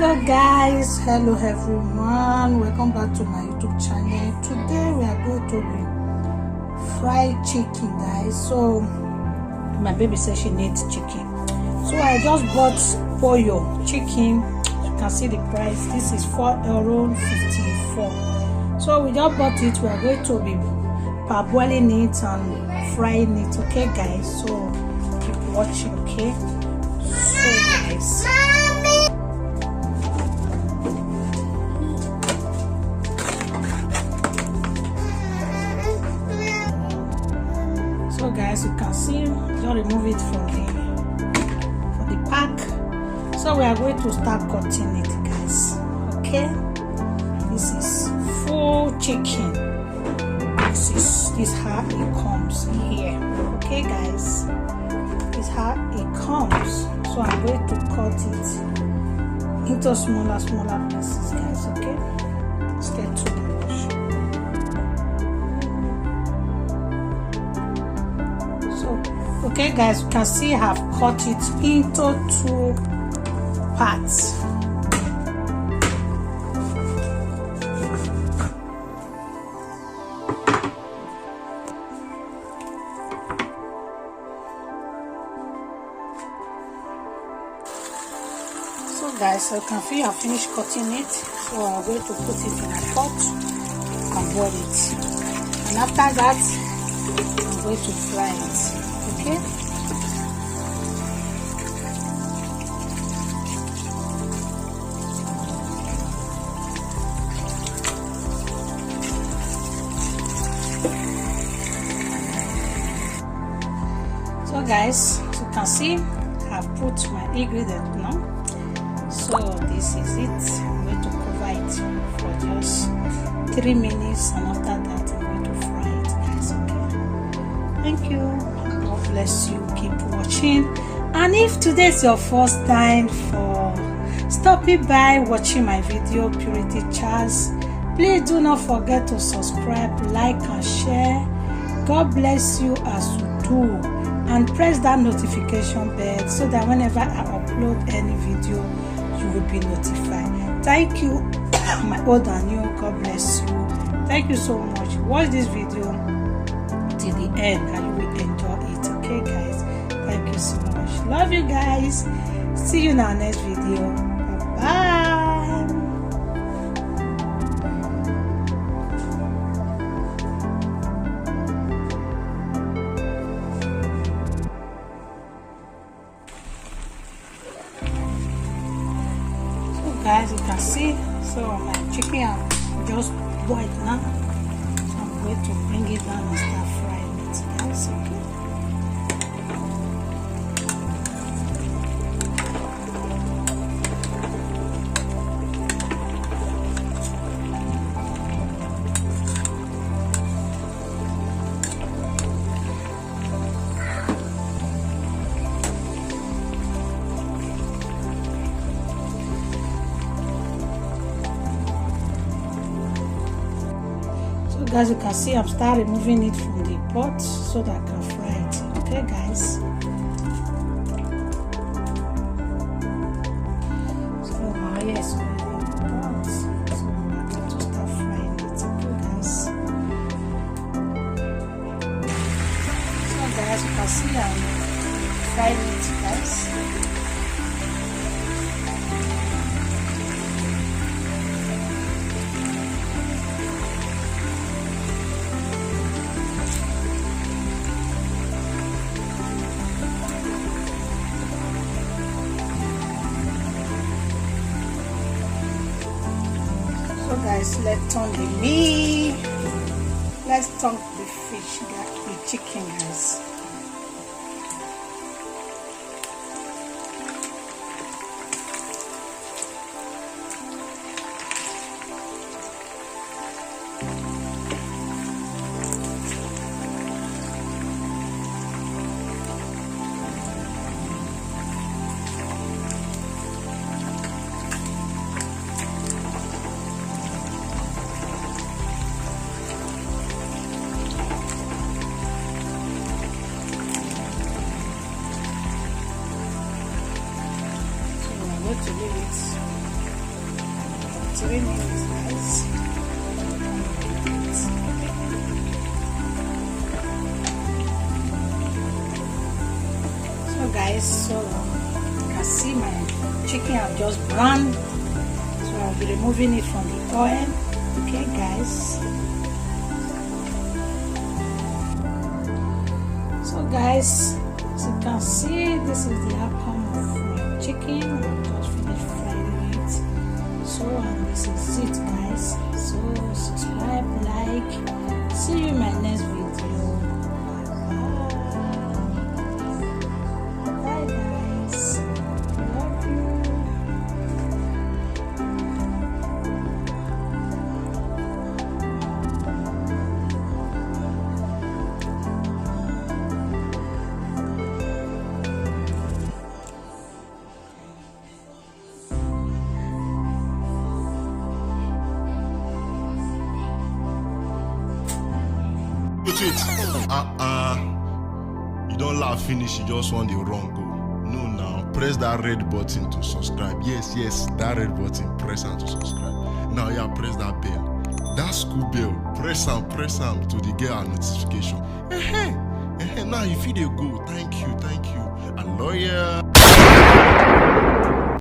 Hello guys, hello everyone, welcome back to my YouTube channel. Today we are going to be fried chicken, guys. So my baby says she needs chicken, so I just bought pollo chicken. You can see the price. This is €4.54. so we just bought it. We are going to be parboiling it and frying it, okay guys? So keep watching, okay? So guys, you can see, just remove it from the pack. So we are going to start cutting it, guys, okay? This is full chicken. This how it comes here, okay guys? This how it comes. So I'm going to cut it into smaller pieces, guys, okay? Stay tuned. Okay guys, you can see I have cut it into 2 parts. So guys, you can see I finished cutting it. So I'm going to put it in a pot and boil it. And after that, I'm going to fry it. Okay. So guys, as you can see, I've put my ingredient now. So this is it. I'm going to cover it for just 3 minutes, and after that I'm going to fry it, guys. Okay. Thank you. Bless you, keep watching. And if today is your first time for stopping by watching my video, Purity Charles, please do not forget to subscribe, like and share. God bless you as you do, and press that notification bell so that whenever I upload any video you will be notified. Thank you my old and new. God bless you. Thank you so much. Watch this video till the end and you will enjoy it. Okay guys, thank you so much. Love you guys. See you in our next video. Bye. So guys, you can see, so my chicken are just boiled now. So I'm going to bring it down and start frying it, guys. Okay. Guys, you can see I'm starting removing it from the pot so that I can fry it. Okay guys, so my oil is already in the pot, so I'm going to start frying it. Okay guys, so guys, you can see I'm frying it, guys. So guys, let's turn the meat. Let's turn the fish, the chicken, guys. to leave it guys, so you can see my chicken have just browned, so I'll be removing it from the oil. Okay guys, so guys, as you can see, this is the outcome of my chicken. I just finished frying it. So and this is it guys. So subscribe, like, see you in my next video. Bye guys, love you. You don't laugh finish, you just want the wrong go. No, now press that red button to subscribe. Yes, that red button, press and to subscribe. Now yeah, press that bell, that school bell, press and to the get our notification. Now if you dey go, thank you, a lawyer.